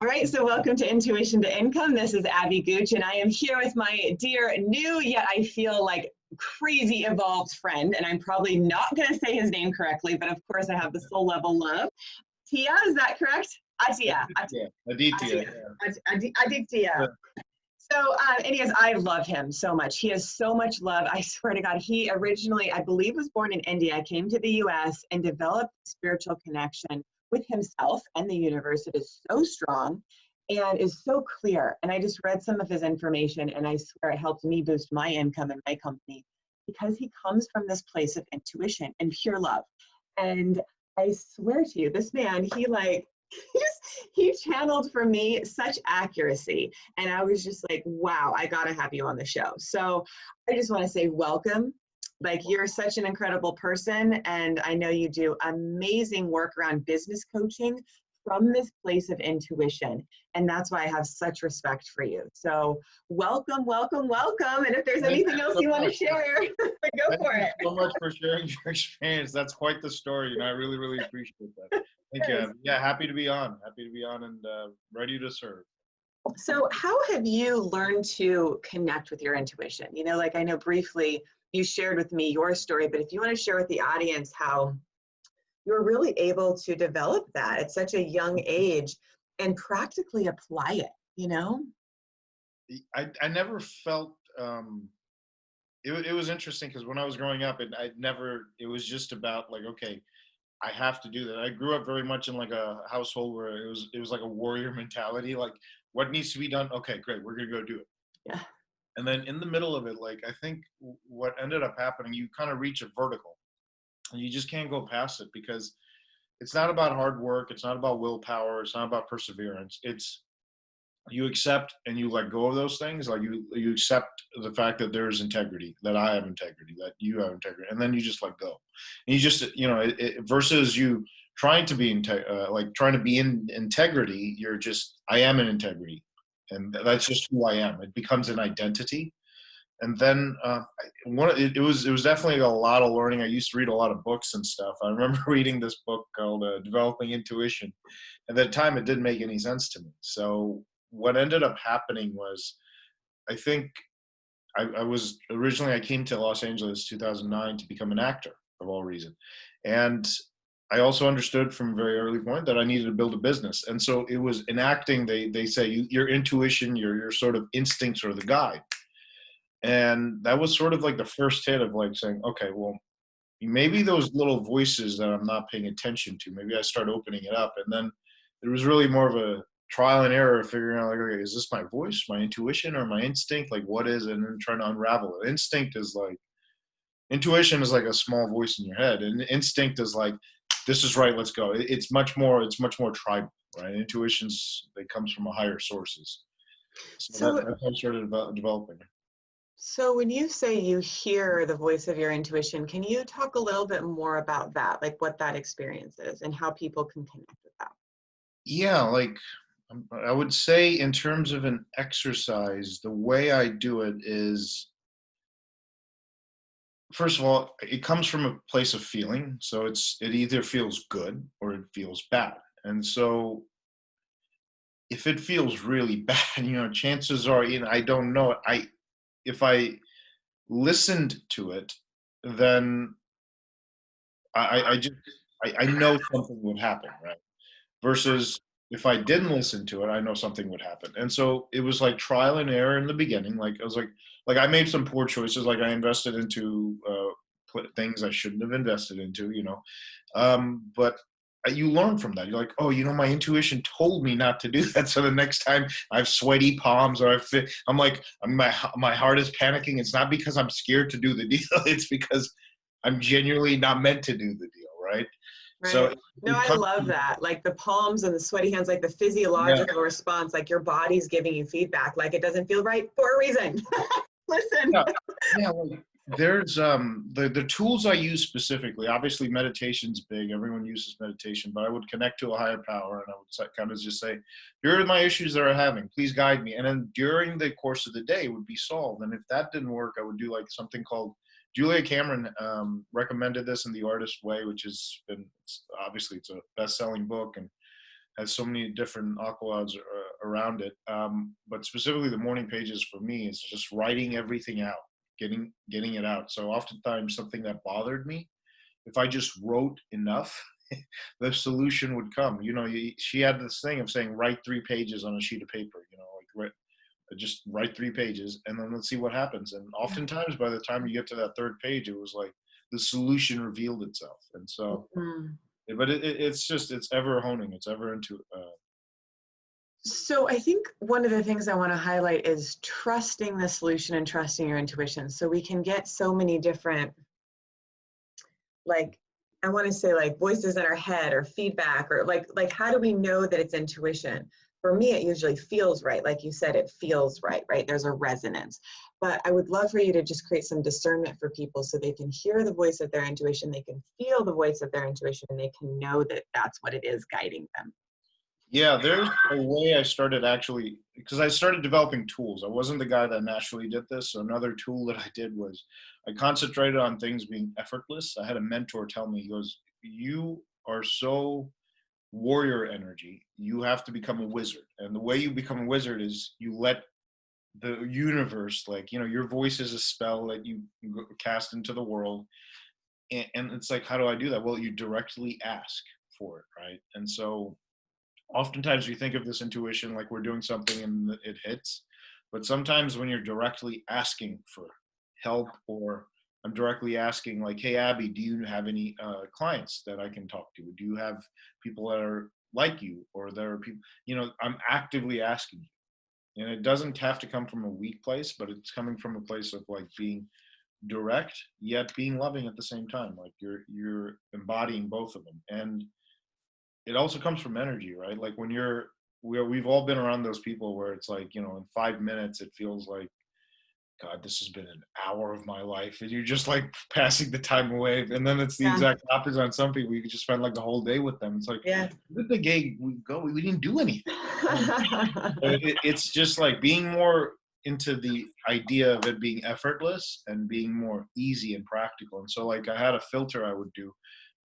All right, so welcome to Intuition to Income. This is Abby Gooch, and I am here with my dear, new, yet I feel like crazy evolved friend, and I'm probably not going to say his name correctly, but of course I have the soul level love. Tia, is that correct? Aditya. Aditya. Aditya. So anyways, I love him so much. He has so much love. I swear to God, he originally, I believe, was born in India, came to the US and developed a spiritual connection with himself and the universe. It is so strong and is so clear. And I just read some of his information and I swear it helped me boost my income in my company because he comes from this place of intuition and pure love. And I swear to you, this man, he channeled for me such accuracy. And I was just like, wow, I got to have you on the show. So I just want to say welcome. Like, you're such an incredible person. And I know you do amazing work around business coaching from this place of intuition. And that's why I have such respect for you. So welcome, welcome, welcome. And if there's anything else you want to share, go for it. Thank you so much for sharing your experience. That's quite the story. And I really, really appreciate that. Thank you. Yeah, happy to be on. Happy to be on and ready to serve. So how have you learned to connect with your intuition? You know, like I know briefly you shared with me your story, but if you want to share with the audience how you're really able to develop that at such a young age and practically apply it, you know? I never felt, it was interesting because when I was growing up, it was just about like, okay, I have to do that. I grew up very much in like a household where it was like a warrior mentality. Like, what needs to be done? Okay, great. We're going to go do it. Yeah. And then in the middle of it, like, I think what ended up happening, you kind of reach a vertical and you just can't go past it because it's not about hard work. It's not about willpower. It's not about perseverance. It's you accept and you let go of those things. Like you accept the fact that there's integrity, that I have integrity, that you have integrity, and then you just let go. And you just, you know, versus you trying to be trying to be in integrity, you're just, I am in integrity, and that's just who I am. It becomes an identity. And then it was definitely a lot of learning. I used to read a lot of books and stuff. I remember reading this book called Developing Intuition. At that time, it didn't make any sense to me. So what ended up happening was, I think I came to Los Angeles 2009 to become an actor of all reason. And I also understood from a very early point that I needed to build a business. And so it was in acting, they say your intuition, your sort of instincts are the guide. And that was sort of like the first hit of like saying, okay, well, maybe those little voices that I'm not paying attention to, maybe I start opening it up. And then there was really more of a trial and error of figuring out, like, okay, is this my voice, my intuition, or my instinct? Like, what is it? And then trying to unravel it. Intuition is like a small voice in your head. And instinct is like, this is right, let's go. It's much more tribal, right? It comes from a higher sources. So that's how I started developing. So when you say you hear the voice of your intuition, can you talk a little bit more about that, like what that experience is and how people can connect with that? Yeah, like I would say in terms of an exercise, the way I do it is, first of all, it comes from a place of feeling. So it either feels good or it feels bad. And so if it feels really bad, chances are, I don't know, if I listened to it, then I know something would happen, right? Versus if I didn't listen to it, I know something would happen. And so it was like trial and error in the beginning. Like I was like I made some poor choices. Like I invested into things I shouldn't have invested into, but you learn from that. You're like, oh, my intuition told me not to do that. So the next time I have sweaty palms or I'm like, my heart is panicking. It's not because I'm scared to do the deal. It's because I'm genuinely not meant to do the deal, right? Right. So no, I love that. Like the palms and the sweaty hands, like the physiological response, like your body's giving you feedback, like it doesn't feel right for a reason. Listen. Yeah, well, there's the tools I use specifically. Obviously, meditation's big. Everyone uses meditation, but I would connect to a higher power, and I would kind of just say, "Here are my issues that I'm having. Please guide me." And then during the course of the day, it would be solved. And if that didn't work, I would do like something called Julia Cameron recommended this in The Artist Way, which has been obviously it's a best-selling book and has so many different accolades around it. But specifically the morning pages for me is just writing everything out, getting it out. So oftentimes something that bothered me, if I just wrote enough, the solution would come. She had this thing of saying, write 3 pages on a sheet of paper, just write 3 pages and then let's see what happens. And oftentimes by the time you get to that 3rd page, it was like the solution revealed itself. And so, but it's ever honing, it's ever into. So I think one of the things I want to highlight is trusting the solution and trusting your intuition. So we can get so many different, like, I want to say like voices in our head or feedback, or like how do we know that it's intuition? For me, it usually feels right. Like you said, it feels right? There's a resonance. But I would love for you to just create some discernment for people so they can hear the voice of their intuition, they can feel the voice of their intuition, and they can know that that's what it is guiding them. Yeah, there's a way I started actually, because I started developing tools. I wasn't the guy that naturally did this. So another tool that I did was I concentrated on things being effortless. I had a mentor tell me, he goes, you are so warrior energy, you have to become a wizard. And the way you become a wizard is you let the universe, like, your voice is a spell that you cast into the world. And it's like, how do I do that? Well, you directly ask for it, right? And so oftentimes we think of this intuition like we're doing something and it hits. But sometimes when you're directly asking for help, or I'm directly asking like, hey, Abby, do you have any clients that I can talk to? Do you have people that are like you? Or there are people, I'm actively asking you. And it doesn't have to come from a weak place, but it's coming from a place of like being direct, yet being loving at the same time. Like you're embodying both of them. And it also comes from energy, right? Like when we've all been around those people where it's like, in 5 minutes, it feels like, God, this has been an hour of my life. And you're just like passing the time away. And then it's the exact opposite on some people. You could just spend like the whole day with them. It's like, with the gay, we didn't do anything. It's just like being more into the idea of it being effortless and being more easy and practical. And so like I had a filter I would do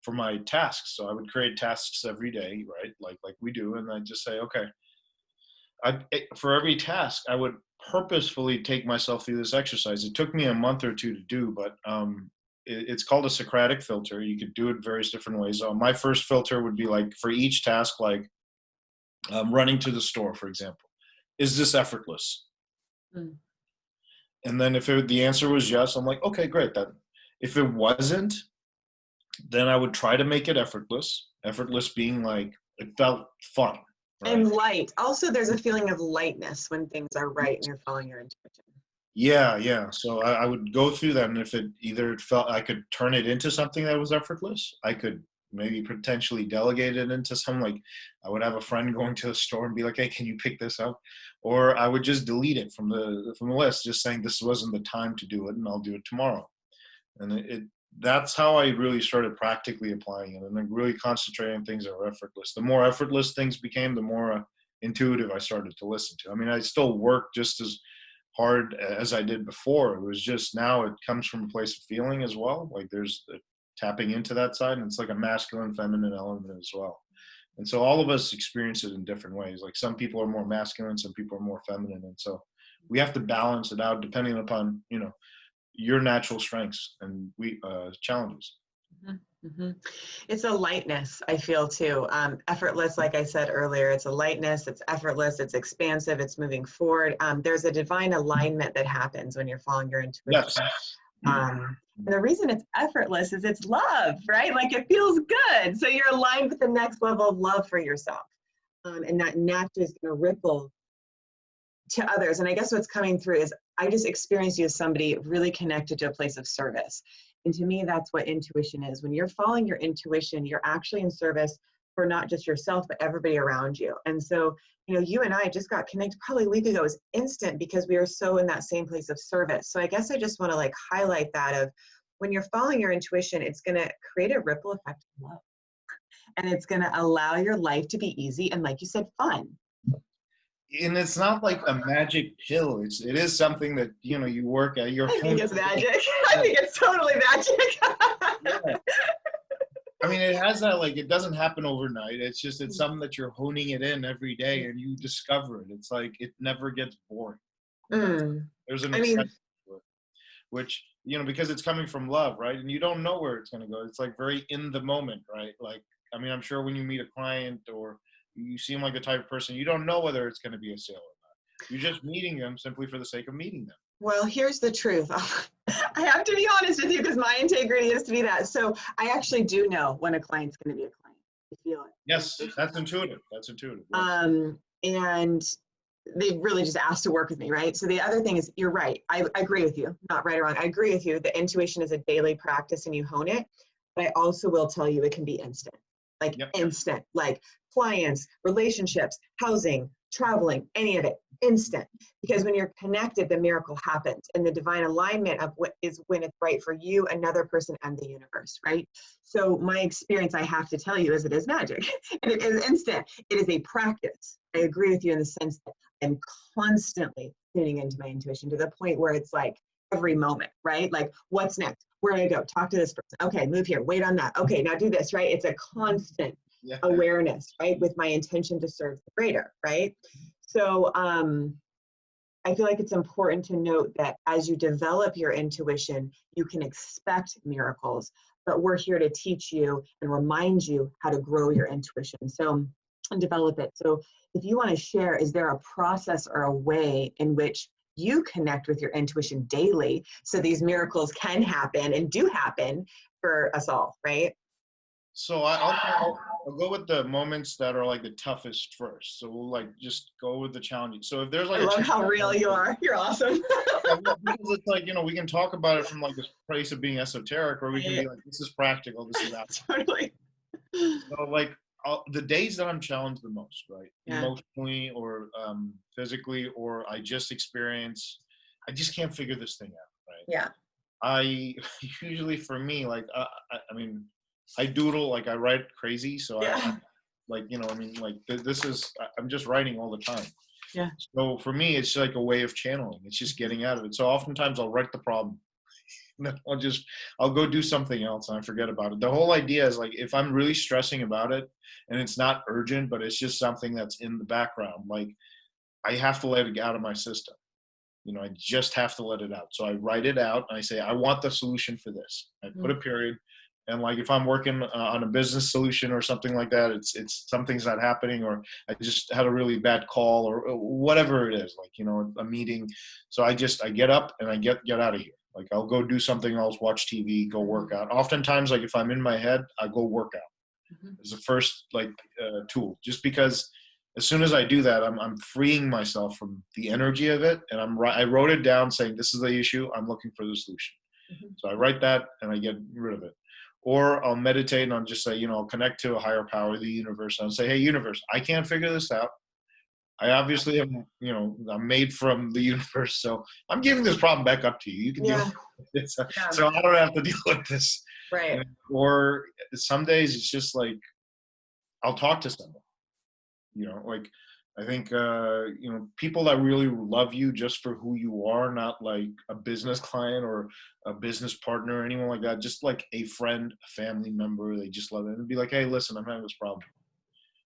for my tasks. So I would create tasks every day, right? Like we do. And I just say, okay, for every task, I would purposefully take myself through this exercise. It took me a month or 2 to do, but it's called a Socratic filter. You could do it various different ways. My first filter would be like for each task, like running to the store, for example. Is this effortless? And then if the answer was yes, I'm like, okay, great. Then if it wasn't, then I would try to make it effortless. Effortless being like, it felt fun. Right? And light. Also, there's a feeling of lightness when things are right and you're following your intuition. Yeah. So I would go through that, and if it felt I could turn it into something that was effortless, I could maybe potentially delegate it into some, like I would have a friend going to the store and be like, hey, can you pick this up? Or I would just delete it from the list, just saying this wasn't the time to do it and I'll do it tomorrow. And that's how I really started practically applying it, and then really concentrating on things that were effortless. The more effortless things became, the more intuitive I started to listen to. I mean, I still work just as hard as I did before. It was just now it comes from a place of feeling as well. Like there's tapping into that side, and it's like a masculine, feminine element as well. And so all of us experience it in different ways. Like some people are more masculine, some people are more feminine. And so we have to balance it out depending upon, your natural strengths and challenges. It's a lightness, I feel too. Effortless, like I said earlier, it's a lightness, it's effortless, it's expansive, it's moving forward. There's a divine alignment that happens when you're following your intuition. Yes. And the reason it's effortless is it's love, right? Like it feels good. So you're aligned with the next level of love for yourself. And that naturally is going to ripple to others. And I guess what's coming through is I just experienced you as somebody really connected to a place of service. And to me, that's what intuition is. When you're following your intuition, you're actually in service for not just yourself, but everybody around you. And so, you and I just got connected probably a week ago. It was instant because we are so in that same place of service. So I guess I just want to highlight that of when you're following your intuition, it's going to create a ripple effect of love. And it's going to allow your life to be easy and, like you said, fun. And it's not like a magic pill. It is something that, you work at. I think it's magic. I think it's totally magic. Yeah. I mean, it has that, like, it doesn't happen overnight. It's just, it's something that you're honing it in every day and you discover it. It's like, it never gets boring. You know, Mm. there's an I mean, excitement to it, which, you know, because it's coming from love, right? And you don't know where it's going to go. It's like very in the moment, right? Like, I mean, I'm sure when you meet a client or you seem like the type of person, you don't know whether it's going to be a sale or not. You're just meeting them simply for the sake of meeting them. well, here's the truth. I have to be honest with you because my integrity is to be that. So I actually do know when a client's going to be a client. I feel it. Yes, that's intuitive. That's intuitive. And they really just asked to work with me, right? So the other thing is, you're right. I agree with you, not right or wrong. I agree with you. The intuition is a daily practice and you hone it. But I also will tell you it can be instant, like Yep. instant, like clients, relationships, housing, traveling, any of it, instant. Because when you're connected, the miracle happens. And the divine alignment of what is when it's right for you, another person, and the universe, right? So my experience, I have to tell you, is it is magic. And it is instant. It is a practice. I agree with you in the sense that I'm constantly tuning into my intuition to the point where it's like every moment, right? Like, what's next? Where do I go? Talk to this person. Okay, move here. Wait on that. Okay, now do this, right? It's a constant awareness, right? With my intention to serve the greater, right? So I feel like it's important to note that as you develop your intuition, you can expect miracles, but we're here to teach you and remind you how to grow your intuition. So, and develop it. So if you want to share, is there a process or a way in which you connect with your intuition daily so these miracles can happen and do happen for us all, right? So I'll go with the moments that are like the toughest first. So we'll like just go with the challenging. So if there's like I love how real you are. You're awesome. because it's like, you know, we can talk about it from like this place of being esoteric, or we can be like, this is practical, this is that. Totally. So like the days that I'm challenged the most, right? Yeah. Emotionally or physically, or I just experience, I just can't figure this thing out, right? Yeah. I usually, for me, like I mean, I doodle, like I write crazy, so I like, you know, I mean, like this is, I'm just writing all the time. Yeah. So for me, it's like a way of channeling. It's just getting out of it. So oftentimes I'll write the problem, and then I'll go do something else and I forget about it. The whole idea is like, if I'm really stressing about it and it's not urgent, but it's just something that's in the background, like I have to let it out of my system. You know, I just have to let it out. So I write it out and I say, I want the solution for this. I put a period. And like, if I'm working on a business solution or something like that, it's something's not happening, or I just had a really bad call or whatever it is, like, you know, a meeting. So I get up and I get out of here. Like I'll go do something else, watch TV, go work out. Oftentimes, like if I'm in my head, I go work out. Is the first like tool, just because as soon as I do that, I'm freeing myself from the energy of it, and I wrote it down saying, this is the issue, I'm looking for the solution. So I write that and I get rid of it. Or I'll meditate and I'll just say, you know, I'll connect to a higher power, the universe, and I'll say, hey, universe, I can't figure this out. I obviously am, you know, I'm made from the universe, so I'm giving this problem back up to you. You can deal with it. So I don't have to deal with this. Right. Or some days it's just like, I'll talk to someone. You know, like I think you know, people that really love you just for who you are, not like a business client or a business partner or anyone like that, just like a friend, a family member, they just love it and be like, hey, listen, I'm having this problem.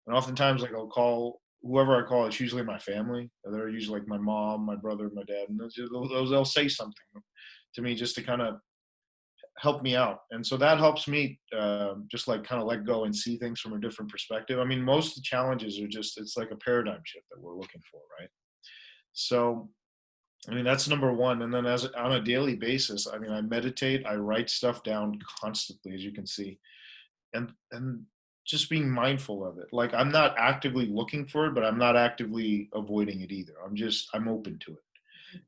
And oftentimes, like I'll call whoever I call, it's usually my family. They're usually like my mom, my brother, my dad, and they'll say something to me just to kind of help me out. And so that helps me just like kind of let go and see things from a different perspective. I mean, most of the challenges are just, it's like a paradigm shift that we're looking for, right? So, I mean, that's number one. And then on a daily basis, I mean, I meditate, I write stuff down constantly, as you can see, and just being mindful of it. Like I'm not actively looking for it, but I'm not actively avoiding it either. I'm open to it.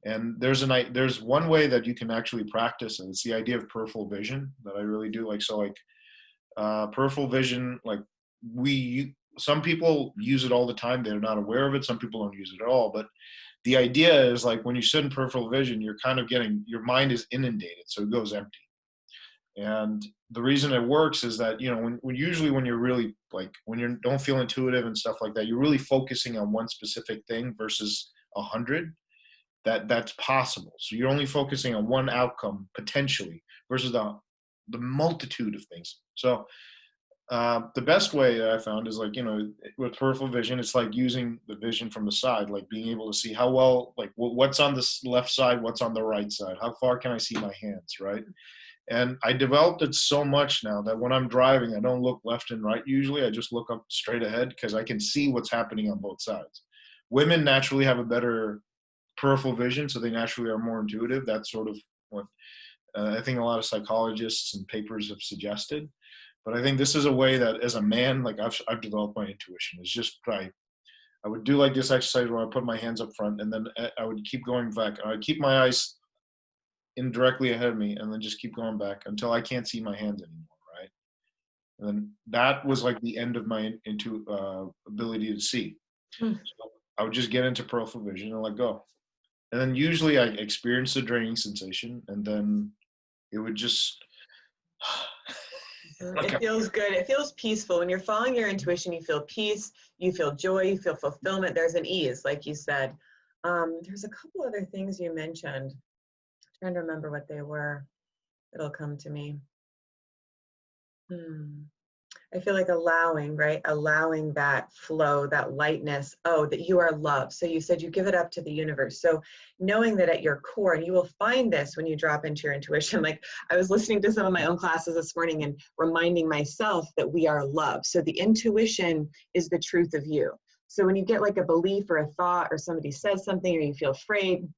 And there's one way that you can actually practice, and it's the idea of peripheral vision that I really do like. So like peripheral vision, like some people use it all the time. They're not aware of it. Some people don't use it at all. But the idea is like when you sit in peripheral vision, you're kind of your mind is inundated, so it goes empty. And the reason it works is that, you know, when usually when you're really like, when you don't feel intuitive and stuff like that, you're really focusing on one specific thing versus 100. That's possible. So you're only focusing on one outcome potentially versus the multitude of things. So The best way that I found is like, with peripheral vision, it's like using the vision from the side, like being able to see how well, like what's on the left side, what's on the right side, how far can I see my hands, right? And I developed it so much now that when I'm driving, I don't look left and right usually. I just look up straight ahead because I can see what's happening on both sides. Women naturally have a better peripheral vision, so they naturally are more intuitive. That's sort of what I think a lot of psychologists and papers have suggested. But I think this is a way that, as a man, like I've developed my intuition. It's just I would do like this exercise where I put my hands up front, and then I would keep going back. I would keep my eyes indirectly ahead of me, and then just keep going back until I can't see my hands anymore, right? And then that was like the end of my ability to see. So I would just get into peripheral vision and let go. And then usually I experienced a draining sensation, and then it would just It feels good. It feels peaceful. When you're following your intuition, you feel peace, you feel joy, you feel fulfillment. There's an ease, like you said. There's a couple other things you mentioned. I'm trying to remember what they were. It'll come to me. I feel like allowing, right? Allowing that flow, that lightness. Oh, that you are loved. So you said you give it up to the universe. So knowing that at your core, and you will find this when you drop into your intuition. Like I was listening to some of my own classes this morning and reminding myself that we are loved. So the intuition is the truth of you. So when you get like a belief or a thought or somebody says something or you feel afraid,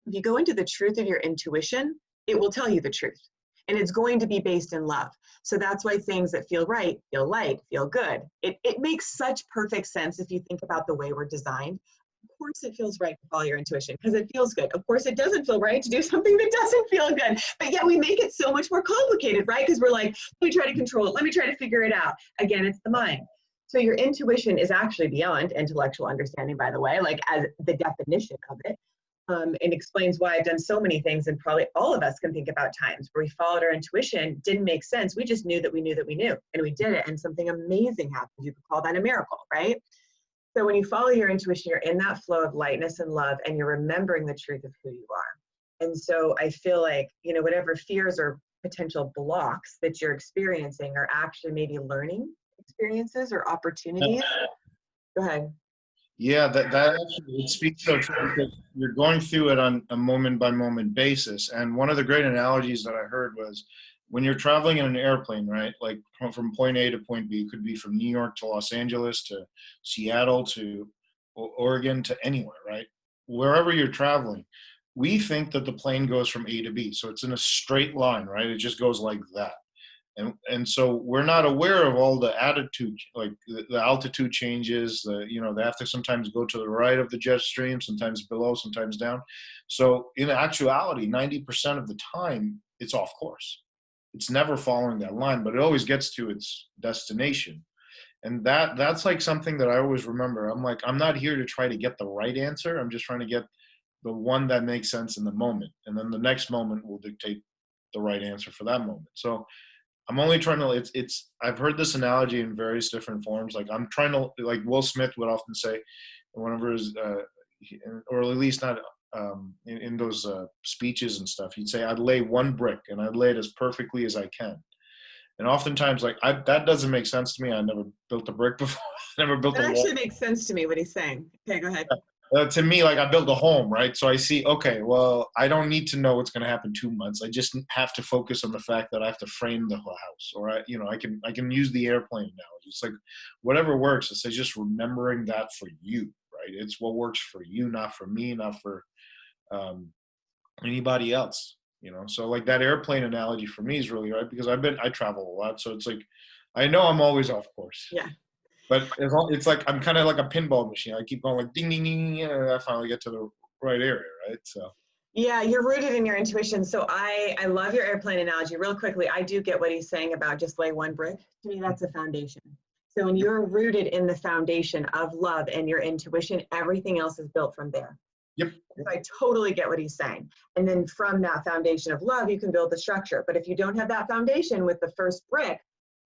if you go into the truth of your intuition, it will tell you the truth. And it's going to be based in love. So that's why things that feel right, feel light, feel good. It makes such perfect sense if you think about the way we're designed. Of course it feels right to follow your intuition because it feels good. Of course it doesn't feel right to do something that doesn't feel good. But yet we make it so much more complicated, right? Because we're like, let me try to control it. Let me try to figure it out. Again, it's the mind. So your intuition is actually beyond intellectual understanding, by the way, like as the definition of it. And explains why I've done so many things, and probably all of us can think about times where we followed our intuition, didn't make sense. We just knew that we knew that we knew, and we did it, and something amazing happened. You could call that a miracle, right? So when you follow your intuition, you're in that flow of lightness and love, and you're remembering the truth of who you are. And so I feel like, whatever fears or potential blocks that you're experiencing are actually maybe learning experiences or opportunities. Go ahead. Yeah, that actually it speaks so true because you're going through it on a moment by moment basis. And one of the great analogies that I heard was when you're traveling in an airplane, right? Like from point A to point B, it could be from New York to Los Angeles to Seattle to Oregon to anywhere, right? Wherever you're traveling, we think that the plane goes from A to B. So it's in a straight line, right? It just goes like that. And so we're not aware of all the attitude, like the altitude changes. They have to sometimes go to the right of the jet stream, sometimes below, sometimes down. So in actuality, 90% of the time, it's off course. It's never following that line, but it always gets to its destination. And that's like something that I always remember. I'm like, I'm not here to try to get the right answer. I'm just trying to get the one that makes sense in the moment, and then the next moment will dictate the right answer for that moment. So I'm only trying to, I've heard this analogy in various different forms. Like I'm trying to, like Will Smith would often say, whenever his, or at least not in those speeches and stuff, he'd say, I'd lay one brick and I'd lay it as perfectly as I can. And oftentimes, like that doesn't make sense to me. I never built a brick before. I never built a wall. It actually makes sense to me what he's saying. Okay, go ahead. To me, like I built a home, right? So I see, okay, well, I don't need to know what's going to happen 2 months. I just have to focus on the fact that I have to frame the whole house, or I can use the airplane analogy. It's like whatever works. It's just remembering that for you, right? It's what works for you, not for me, not for anybody else. So like that airplane analogy for me is really right because I travel a lot, so it's like I know I'm always off course. Yeah. But it's like I'm kind of like a pinball machine. I keep going like ding, ding, ding, and I finally get to the right area, right? So. Yeah, you're rooted in your intuition. So I love your airplane analogy. Real quickly, I do get what he's saying about just lay one brick. To me, that's a foundation. So when you're rooted in the foundation of love and your intuition, everything else is built from there. Yep. So I totally get what he's saying. And then from that foundation of love, you can build the structure. But if you don't have that foundation with the first brick,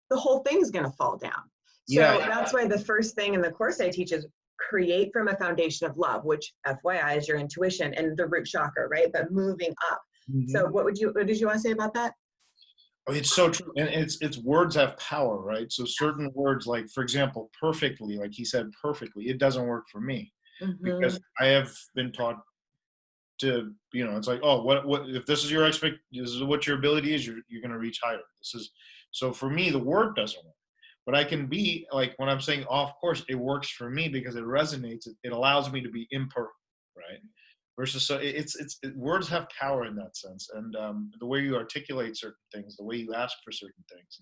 the whole thing's going to fall down. So that's why the first thing in the course I teach is create from a foundation of love, which FYI is your intuition and the root chakra, right? But moving up. Mm-hmm. So what did you want to say about that? Oh, it's so true, and it's words have power, right? So certain words, like for example, perfectly, like he said, perfectly, it doesn't work for me Hmm. because I have been taught to, it's like, oh, what if this is your this is what your ability is, you're going to reach higher. This is so for me, the word doesn't work, but I can be like when I'm saying, oh, of course, it works for me because it resonates. It allows me to be imperfect, right? Versus, so words have power in that sense, and the way you articulate certain things, the way you ask for certain things,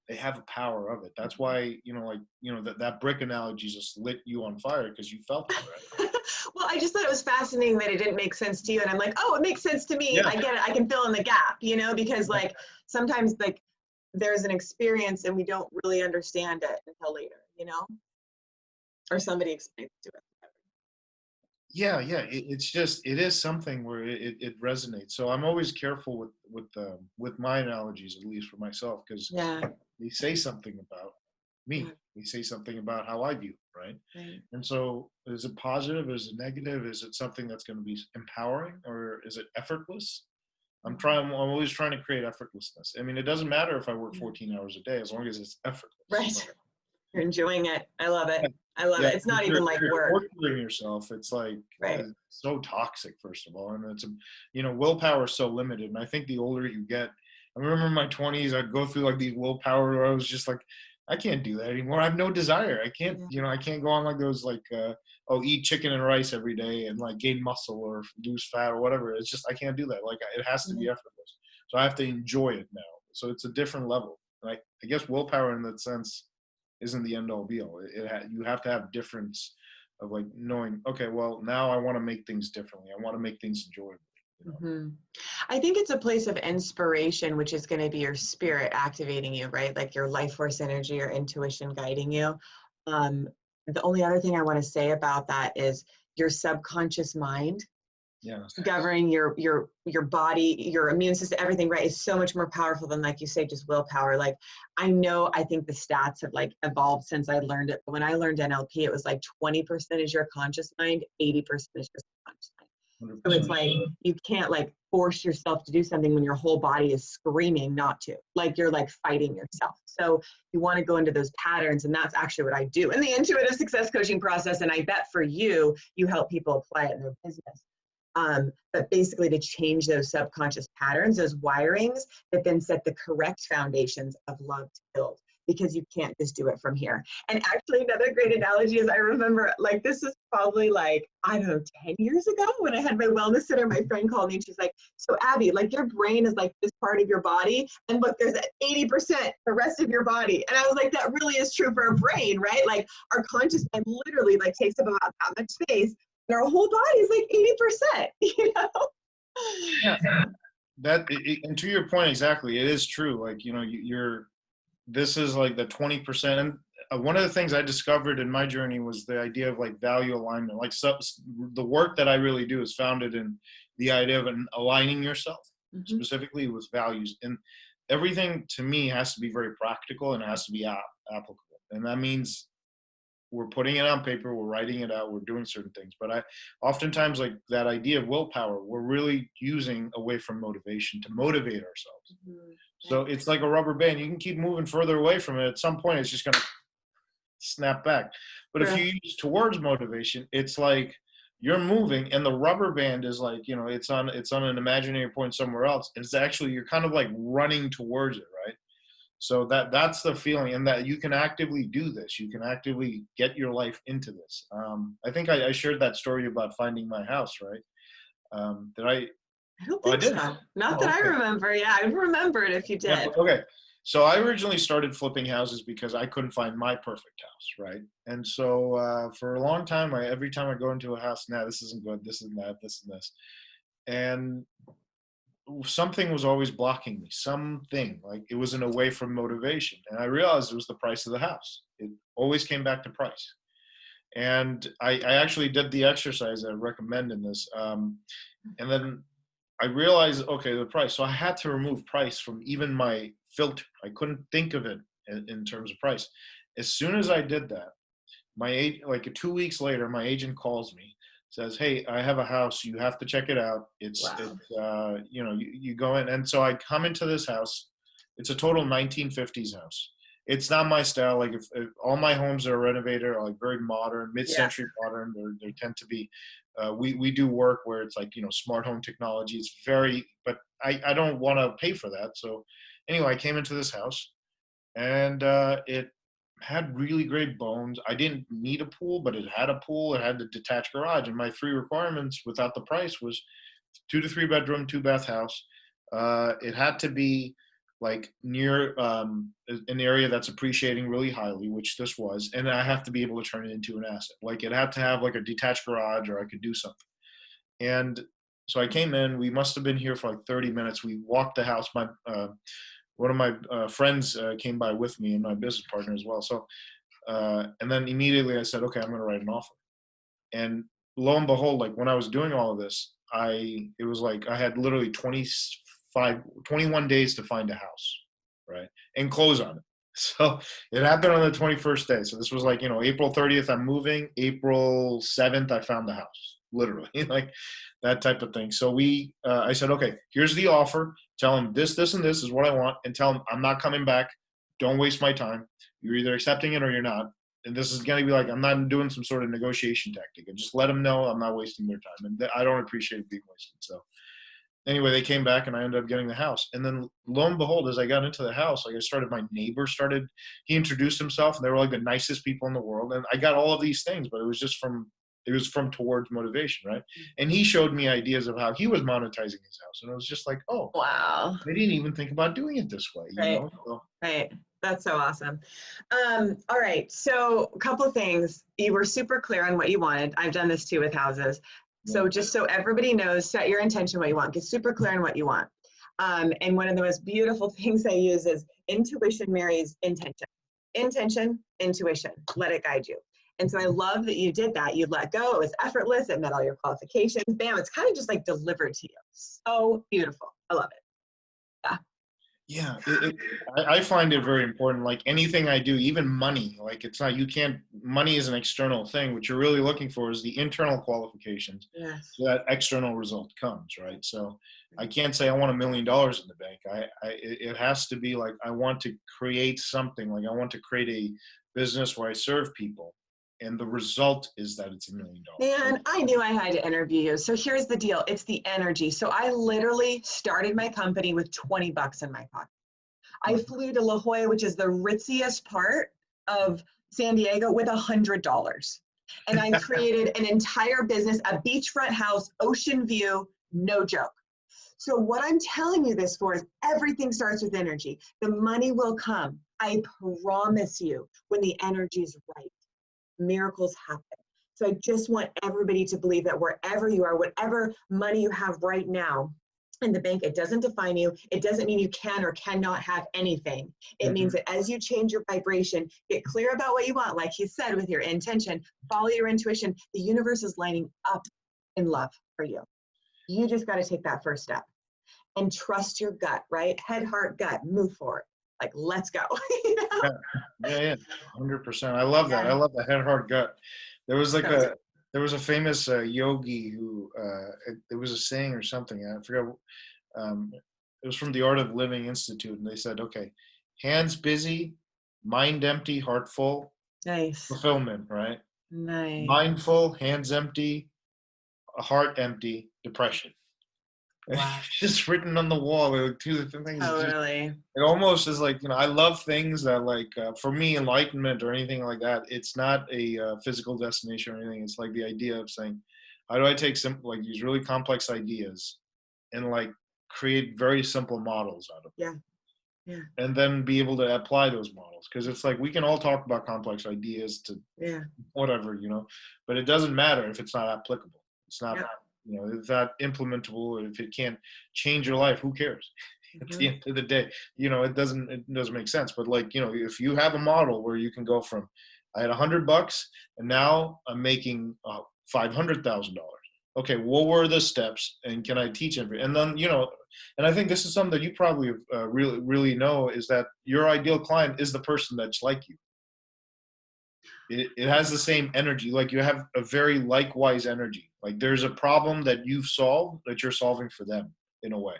they have a power of it. That's why, that brick analogy just lit you on fire because you felt it, right? Well, I just thought it was fascinating that it didn't make sense to you. And I'm like, oh, it makes sense to me. Yeah. I get it. I can fill in the gap, because like sometimes like there's an experience and we don't really understand it until later, or somebody explains to it. Yeah, yeah. It's just it is something where it resonates. So I'm always careful with my analogies, at least for myself, because Yeah. they say something about Yeah. me. They say something about how I view, right? Right. And so, is it positive? Is it negative? Is it something that's going to be empowering, or is it effortless? I'm always trying to create effortlessness. I mean, it doesn't matter if I work 14 hours a day, as long as it's effortless. Right. You're enjoying it. I love it. I love Yeah, it. It's not if even like you're work. torturing yourself, it's like Right. so toxic, first of all, and willpower is so limited. And I think the older you get, I remember in my 20s, I'd go through like these willpower where I was just like, I can't do that anymore. I have no desire. I can't, I can't go on like those like, eat chicken and rice every day and like gain muscle or lose fat or whatever. It's just I can't do that. Like it has to be effortless. So I have to enjoy it now. So it's a different level. Right? I guess willpower in that sense isn't the end all be all. You have to have difference of like knowing, okay, well, now I want to make things differently. I want to make things enjoyable. Mm-hmm. I think it's a place of inspiration, which is going to be your spirit activating you, right? Like your life force energy or intuition guiding you. Um, the only other thing I want to say about that is your subconscious mind governing your body, your immune system, everything, right, is so much more powerful than, like you say, just willpower. Like I think the stats have like evolved since I learned it, but when I learned NLP, it was like 20% is your conscious mind, 80% is your subconscious mind. 100%. So it's like you can't like force yourself to do something when your whole body is screaming not to. Like you're like fighting yourself. So you want to go into those patterns, and that's actually what I do in the intuitive success coaching process. And I bet for you, you help people apply it in their business. But basically to change those subconscious patterns, those wirings that then set the correct foundations of love to build, because you can't just do it from here. And actually another great analogy is I remember like this is probably like, I don't know, 10 years ago when I had my wellness center, my friend called me and she's like, so Abby, like your brain is like this part of your body. And look, there's 80% the rest of your body. And I was like, that really is true for our brain, right? Like our conscious mind literally like takes up about that much space. And our whole body is like 80%, Yeah. And to your point, exactly, it is true. Like, this is like the 20%. And one of the things I discovered in my journey was the idea of like value alignment. Like the work that I really do is founded in the idea of aligning yourself specifically with values. And everything to me has to be very practical and it has to be applicable. And that means we're putting it on paper, we're writing it out, we're doing certain things. But I oftentimes, like that idea of willpower, we're really using away from motivation to motivate ourselves. So it's like a rubber band. You can keep moving further away from it. At some point, it's just going to snap back. But if you use towards motivation, it's like you're moving and the rubber band is like, it's on an imaginary point somewhere else. It's actually, you're kind of like running towards it, right? So that's the feeling, and that you can actively do this. You can actively get your life into this. I think I shared that story about finding my house, right? Did I? I don't think so. Not that I remember. Yeah, I would remember it if you did. Yeah, okay. So I originally started flipping houses because I couldn't find my perfect house, right? And so for a long time, every time I go into a house, nah, this isn't good, this isn't that, this and this. And something was always blocking me, something like it was an away from motivation. And I realized it was the price of the house. It always came back to price. And I actually did the exercise I recommend in this. And then I realized, okay, the price. So I had to remove price from even my filter. I couldn't think of it in terms of price. As soon as I did that, like 2 weeks later, my agent calls me, says, "Hey, I have a house. You have to check it out. You go in." And so I come into this house. It's a total 1950s house. It's not my style. Like if all my homes that are renovated are like very modern, mid-century modern. They tend to be. We do work where it's like, smart home technology. It's very, but I don't want to pay for that. So anyway, I came into this house, and it had really great bones. I didn't need a pool, but it had a pool. It had the detached garage, and my three requirements without the price was 2 to 3 bedroom, 2 bath house. It had to be like near an area that's appreciating really highly, which this was, and I have to be able to turn it into an asset. Like it had to have like a detached garage, or I could do something. And so I came in. We must have been here for like 30 minutes. We walked the house. My one of my friends came by with me, and my business partner as well. So and then immediately I said, okay, I'm going to write an offer. And lo and behold, like when I was doing all of this, it was like I had literally 21 days to find a house, right? And close on it. So it happened on the 21st day. So this was like, April 30th, I'm moving. April 7th, I found the house, literally, like that type of thing. So I said, okay, here's the offer. Tell them this, this, and this is what I want. And tell them I'm not coming back. Don't waste my time. You're either accepting it or you're not. And this is going to be like, I'm not doing some sort of negotiation tactic. And just let them know I'm not wasting their time. And I don't appreciate being wasted. So anyway, they came back, and I ended up getting the house. And then lo and behold, as I got into the house, like my neighbor he introduced himself, and they were like the nicest people in the world. And I got all of these things, but it was from towards motivation, right? And he showed me ideas of how he was monetizing his house. And it was just like, oh, Wow. I didn't even think about doing it this way, Right. So, Right. That's so awesome. All right. So a couple of things. You were super clear on what you wanted. I've done this too with houses. So just so everybody knows, set your intention what you want. Get super clear on what you want. And one of the most beautiful things I use is intuition marries intention. Intention, intuition. Let it guide you. And so I love that you did that. You let go. It was effortless. It met all your qualifications. Bam. It's kind of just like delivered to you. So beautiful. I love it. Yeah. Yeah, I find it very important. Like anything I do, even money, like money is an external thing. What you're really looking for is the internal qualifications. Yes. So that external result comes, right? So I can't say I want $1 million in the bank. It has to be like, I want to create something. Like I want to create a business where I serve people. And the result is that it's $1 million. And I knew I had to interview you. So here's the deal. It's the energy. So I literally started my company with 20 bucks in my pocket. I flew to La Jolla, which is the ritziest part of San Diego, with $100. And I created an entire business, a beachfront house, ocean view, no joke. So what I'm telling you this for is everything starts with energy. The money will come. I promise you, when the energy is right. Miracles happen. So I just want everybody to believe that wherever you are, whatever money you have right now in the bank, it doesn't define you. It doesn't mean you can or cannot have anything. It means that as you change your vibration, get clear about what you want, like he said, with your intention, follow your intuition, the universe is lining up in love for you. You just got to take that first step and trust your gut, right? Head, heart, gut, move forward. Like, let's go. You know? Yeah, 100%. I love that. I love the head, heart, gut. There was a famous yogi who it was a saying or something. I forgot. It was from the Art of Living Institute, and they said, okay, hands busy, mind empty, heart full. Nice. Fulfillment, right? Nice. Mind full, hands empty, heart empty, depression. Wow. Just written on the wall. There were two different things. Totally. It almost is like, I love things that like, for me, enlightenment or anything like that, it's not a physical destination or anything. It's like the idea of saying, how do I take like these really complex ideas and like create very simple models out of them? Yeah. And then be able to apply those models. Because it's like, we can all talk about complex ideas to whatever, but it doesn't matter if it's not applicable. It's not, it's not implementable. If it can't change your life, who cares? At the end of the day, it doesn't make sense. But like, if you have a model where you can go from, I had $100 and now I'm making $500,000. Okay, what were the steps, and can I teach every? And then and I think this is something that you probably really know, is that your ideal client is the person that's like you. It has the same energy. Like you have a very likewise energy. Like there's a problem that you've solved that you're solving for them in a way.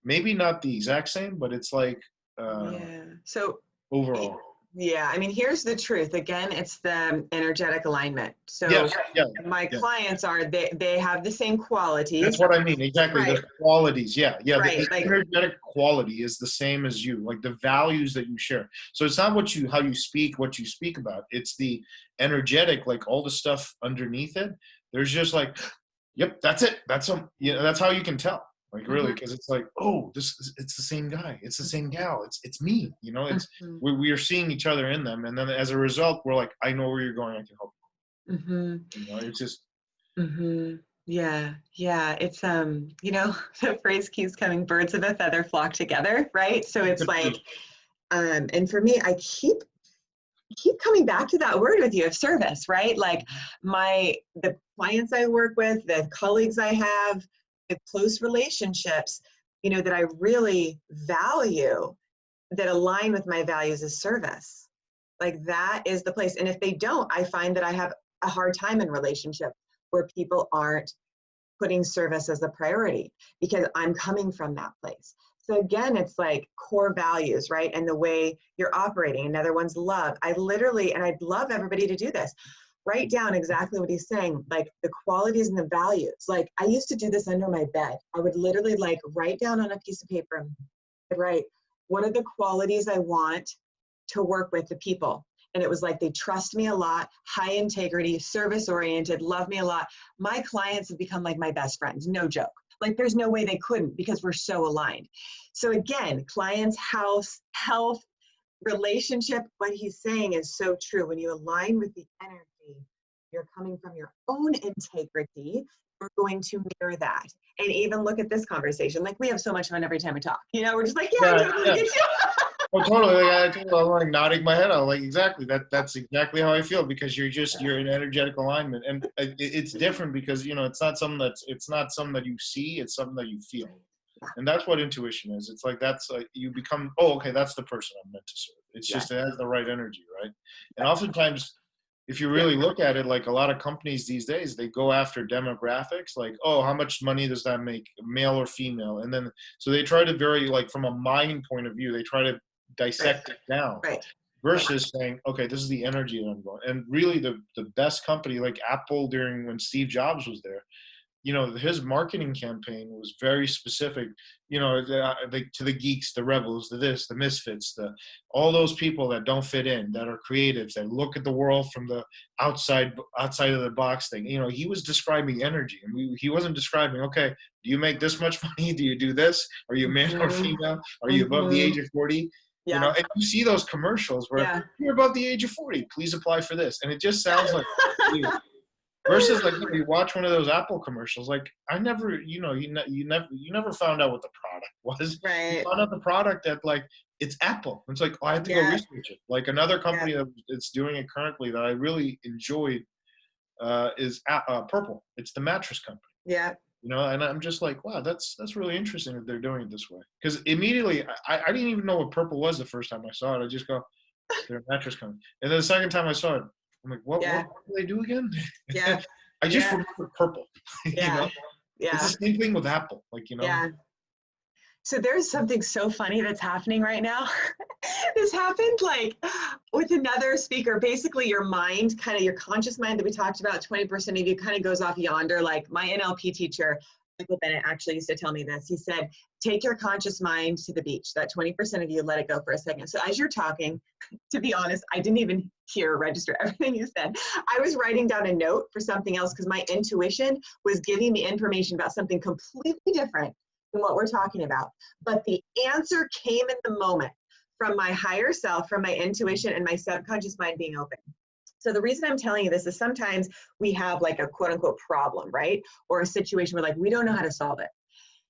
Maybe not the exact same, but it's like Yeah. So overall. yeah, I mean, here's the truth. Again, it's the energetic alignment. So Yes, yeah, my yeah. clients are, they have the same qualities. That's what I mean. Exactly. Right. The qualities. Yeah. Yeah. Right. The Like, energetic quality is the same as you, like the values that you share. So it's not how you speak, what you speak about. It's the energetic, like all the stuff underneath it. There's just like, yep, that's it. That's how you can tell. Like really, mhm, because it's like, oh, it's the same guy. It's the same gal. It's me. mhm, We are seeing each other in them. And then as a result, we're like, I know where you're going. I can help mhm, you. It's just, mhm. Yeah, yeah. It's the phrase keeps coming, birds of a feather flock together, right? So it's like, and for me, I keep coming back to that word with you of service, right? Like the clients I work with, the colleagues I have, the close relationships, that I really value, that align with my values, is service. Like that is the place. And if they don't, I find that I have a hard time in relationship where people aren't putting service as a priority, because I'm coming from that place. So again, it's like core values, right? And the way you're operating. Another one's love. And I'd love everybody to do this. Write down exactly what he's saying, like the qualities and the values. Like I used to do this under my bed. I would literally like write down on a piece of paper, I'd write, what are the qualities I want to work with the people? And it was like, they trust me a lot, high integrity, service oriented, love me a lot. My clients have become like my best friends, no joke. Like there's no way they couldn't, because we're so aligned. So again, clients, house, health, relationship, what he's saying is so true. When you align with the energy, you're coming from your own integrity, you're going to mirror that. And even look at this conversation. Like we have so much fun every time we talk. We're just like, yeah, I yeah, totally yeah. get you. Oh, totally. I'm like nodding my head. I'm like, exactly. That's exactly how I feel, because you're in energetic alignment, and it's different because it's not something that you see. It's something that you feel, and that's what intuition is. It's like that's you become. Oh, okay, that's the person I'm meant to serve. It's just Yes. it has the right energy, right? And oftentimes, if you really look at it, like a lot of companies these days, they go after demographics, like, oh, how much money does that make, male or female, and then so they try to very like from a mind point of view, they try to dissect it down Right. versus saying, okay, this is the energy that I'm going. And really the best company like Apple during when Steve Jobs was there, his marketing campaign was very specific, to the geeks, the rebels, the this, the misfits, all those people that don't fit in, that are creatives, that look at the world from the outside of the box thing. He was describing energy, and he wasn't describing, okay, do you make this much money? Do you do this? Are you male or Mhm. female? Are you above the age of 40? Yeah. And you see those commercials where Yeah. you're above the age of 40, please apply for this. And it just sounds like, dude, versus like you watch one of those Apple commercials, like I never, you never found out what the product was. You Right. found out the product that like it's Apple. It's like, oh, I have to go Yeah. research it. Like another Yeah. company that's doing it currently that I really enjoyed is Purple. It's the mattress company. Yeah. And I'm just like, wow, that's really interesting that they're doing it this way. Because immediately I didn't even know what Purple was the first time I saw it. I just go, they're a mattress company. And then the second time I saw it, I'm like, what Yeah. do they do again? Yeah. I just Yeah. remember Purple. Yeah. It's the Yeah. same thing with Apple. Yeah. So there's something so funny that's happening right now. This happened like with another speaker. Basically, your mind, kind of your conscious mind that we talked about, 20% of you kind of goes off yonder. Like my NLP teacher, Michael Bennett, actually used to tell me this. He said, take your conscious mind to the beach. That 20% of you, let it go for a second. So as you're talking, to be honest, I didn't even hear or register everything you said. I was writing down a note for something else because my intuition was giving me information about something completely different than what we're talking about. But the answer came in the moment from my higher self, from my intuition and my subconscious mind being open. So the reason I'm telling you this is sometimes we have like a quote unquote problem, right? Or a situation where like we don't know how to solve it.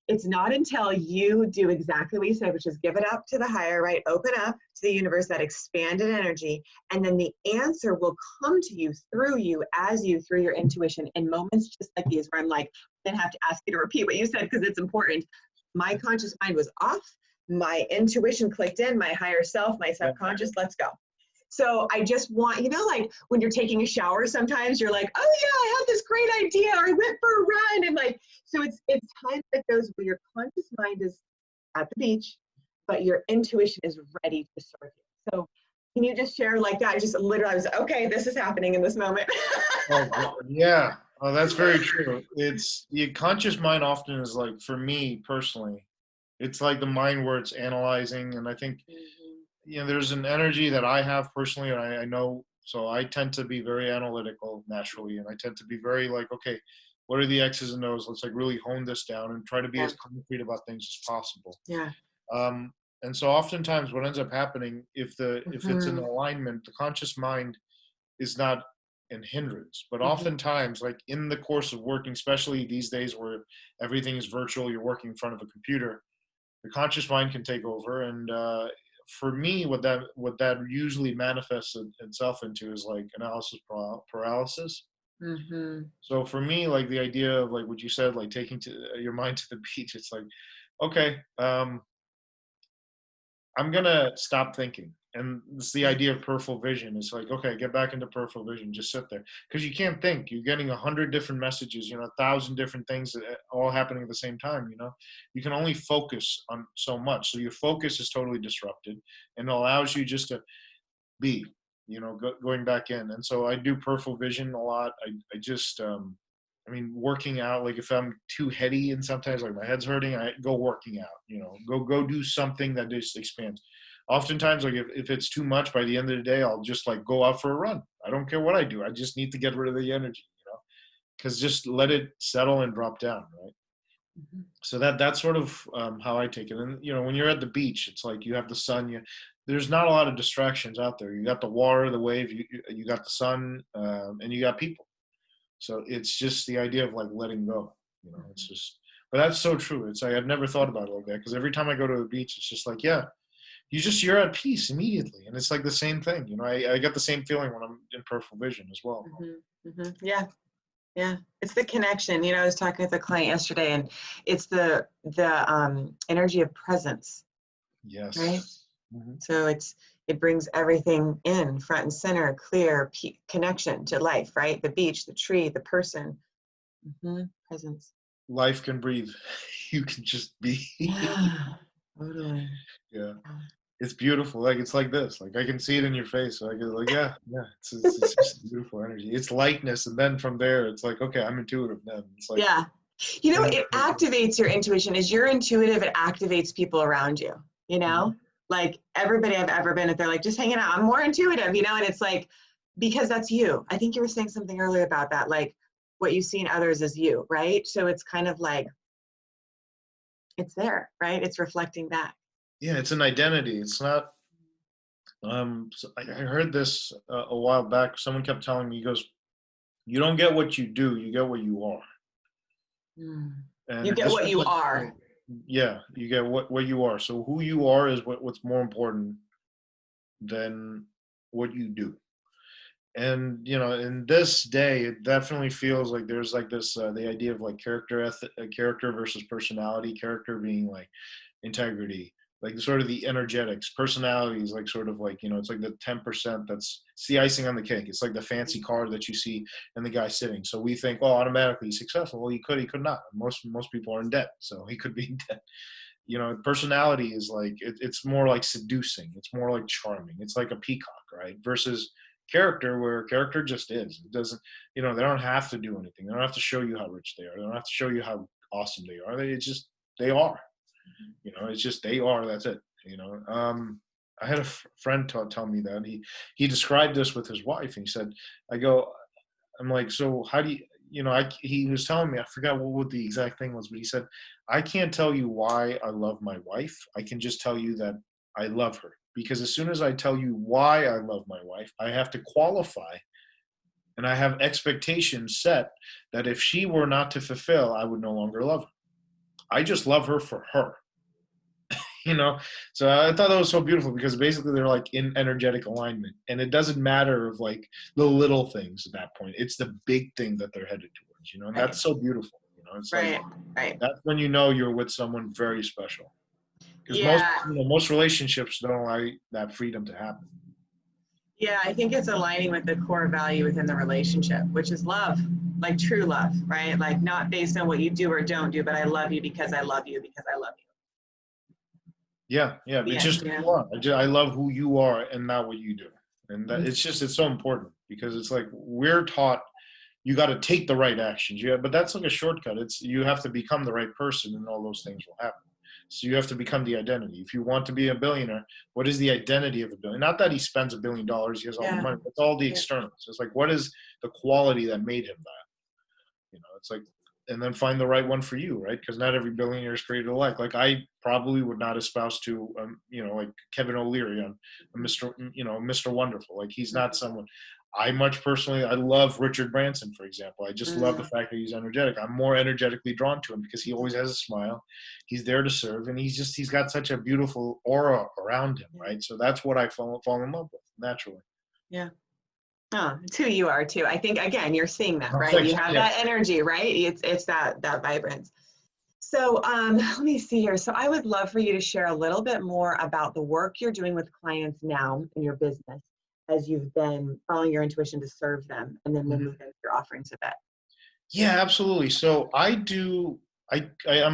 It's not until you do exactly what you said, which is give it up to the higher, right? Open up to the universe, that expanded energy. And then the answer will come to you, through your intuition in moments just like these where I'm like, I didn't have to ask you to repeat what you said because it's important. My conscious mind was off. My intuition clicked in, my higher self, my subconscious, let's go. So I just want, like when you're taking a shower, sometimes you're like, oh yeah, I had this great idea, or I went for a run. And like, so it's times like those where your conscious mind is at the beach, but your intuition is ready to serve you. So can you just share like that? Just literally, I was okay, this is happening in this moment. Oh, yeah. Oh, that's very true. It's the conscious mind often is like, for me personally, it's like the mind where it's analyzing. And I think, there's an energy that I have personally, and I know, so I tend to be very analytical naturally. And I tend to be very like, okay, what are the X's and O's? Let's like really hone this down and try to be Yeah. as concrete about things as possible. Yeah. And so oftentimes what ends up happening, if it's in alignment, the conscious mind is not an hindrance. But oftentimes, like in the course of working, especially these days where everything is virtual, you're working in front of a computer, the conscious mind can take over. And for me, what that usually manifests itself into is like analysis paralysis. So for me, like the idea of like what you said, like taking your mind to the beach, it's like, okay, I'm gonna stop thinking. And it's the idea of peripheral vision. It's like, okay, get back into peripheral vision, just sit there. Because you can't think. You're getting 100 different messages, 1,000 different things all happening at the same time, You can only focus on so much. So your focus is totally disrupted and it allows you just to be, going back in. And so I do peripheral vision a lot. I just working out, like if I'm too heady and sometimes like my head's hurting, I go working out, go do something that just expands. Oftentimes, like if it's too much, by the end of the day, I'll just like go out for a run. I don't care what I do. I just need to get rid of the energy, because just let it settle and drop down, right? So that's sort of how I take it. And, when you're at the beach, it's like you have the sun, there's not a lot of distractions out there. You got the water, the wave, you got the sun, and you got people. So it's just the idea of like letting go, it's just, but that's so true. It's like, I've never thought about it like that. Because every time I go to the beach, it's just like, yeah, you're at peace immediately. And it's like the same thing, I get the same feeling when I'm in peripheral vision as well. Yeah. Yeah. It's the connection. I was talking with a client yesterday and it's the energy of presence. Yes. Right. So it brings everything in front and center, clear connection to life, right? The beach, the tree, the person, presence. Life can breathe. You can just be. Yeah, totally. Yeah. It's beautiful. Like, it's like this, like I can see it in your face. So I go like, yeah. It's just beautiful energy. It's lightness. And then from there, it's like, okay, I'm intuitive then. It's like, yeah. It activates your intuition. As you're intuitive, it activates people around you, like everybody I've ever been with, they're like, just hanging out. I'm more intuitive, and it's like, because that's you. I think you were saying something earlier about that, like what you see in others is you, right? So it's kind of like, it's there, right? It's reflecting back. Yeah, it's an identity. It's not, so I heard this a while back. Someone kept telling me, he goes, you don't get what you do, you get what you are. And you get what you are. Yeah, you get what you are. So who you are is what's more important than what you do. And in this day, it definitely feels like there's like this the idea of like character versus personality. Character being like integrity, like sort of the energetics. Personality is like sort of like, it's like the 10% it's the icing on the cake. It's like the fancy car that you see and the guy sitting. So we think, oh, automatically he's successful. Well, he could not. Most people are in debt, so he could be in debt. Personality is like, it's more like seducing. It's more like charming. It's like a peacock, right? Versus character, where character just is. It doesn't, they don't have to do anything. They don't have to show you how rich they are. They don't have to show you how awesome they are. They are. It's just they are. That's it. I had a friend tell me that he described this with his wife, and he said, I'm like, so how do you, he was telling me, I forgot what the exact thing was, but he said, I can't tell you why I love my wife. I can just tell you that I love her. Because as soon as I tell you why I love my wife, I have to qualify, and I have expectations set that if she were not to fulfill, I would no longer love her. I just love her for her. So I thought that was so beautiful, because basically they're like in energetic alignment, and it doesn't matter of like the little things at that point. It's the big thing that they're headed towards, and that's so beautiful. It's right. That's when you're with someone very special. Because Yeah. most relationships don't allow that freedom to happen. Yeah, I think it's aligning with the core value within the relationship, which is love, like true love, right? Like not based on what you do or don't do, but I love you because I love you because I love you. Yeah, yeah. It's Yeah, just who yeah. you are. I love who you are and not what you do. And that Mhm. it's so important because it's like we're taught you got to take the right actions. Yeah, but that's like a shortcut. It's you have to become the right person, and all those things will happen. So you have to become the identity. If you want to be a billionaire, what is the identity of a billionaire? Not that he spends $1 billion, he has all the Yeah, money. It's all the yeah. externals. It's like what is the quality that made him that? It's like, and then find the right one for you, right? Because not every billionaire is created alike. Like I probably would not espouse to, like Kevin O'Leary on Mr. Wonderful. Like he's not someone. I much personally, I love Richard Branson, for example. I just love the Mm. fact that he's energetic. I'm more energetically drawn to him because he always has a smile. He's there to serve, and he's got such a beautiful aura around him, Yeah. right? So that's what I fall in love with naturally. Yeah. Oh, it's who you are too. I think again, you're seeing that, Oh, right? thanks. You have Yeah. that energy, right? It's that vibrance. So let me see here. So I would love for you to share a little bit more about the work you're doing with clients now in your business as you've been following your intuition to serve them, and then we'll Mhm. move into your offerings a bit. Yeah, absolutely. So I'm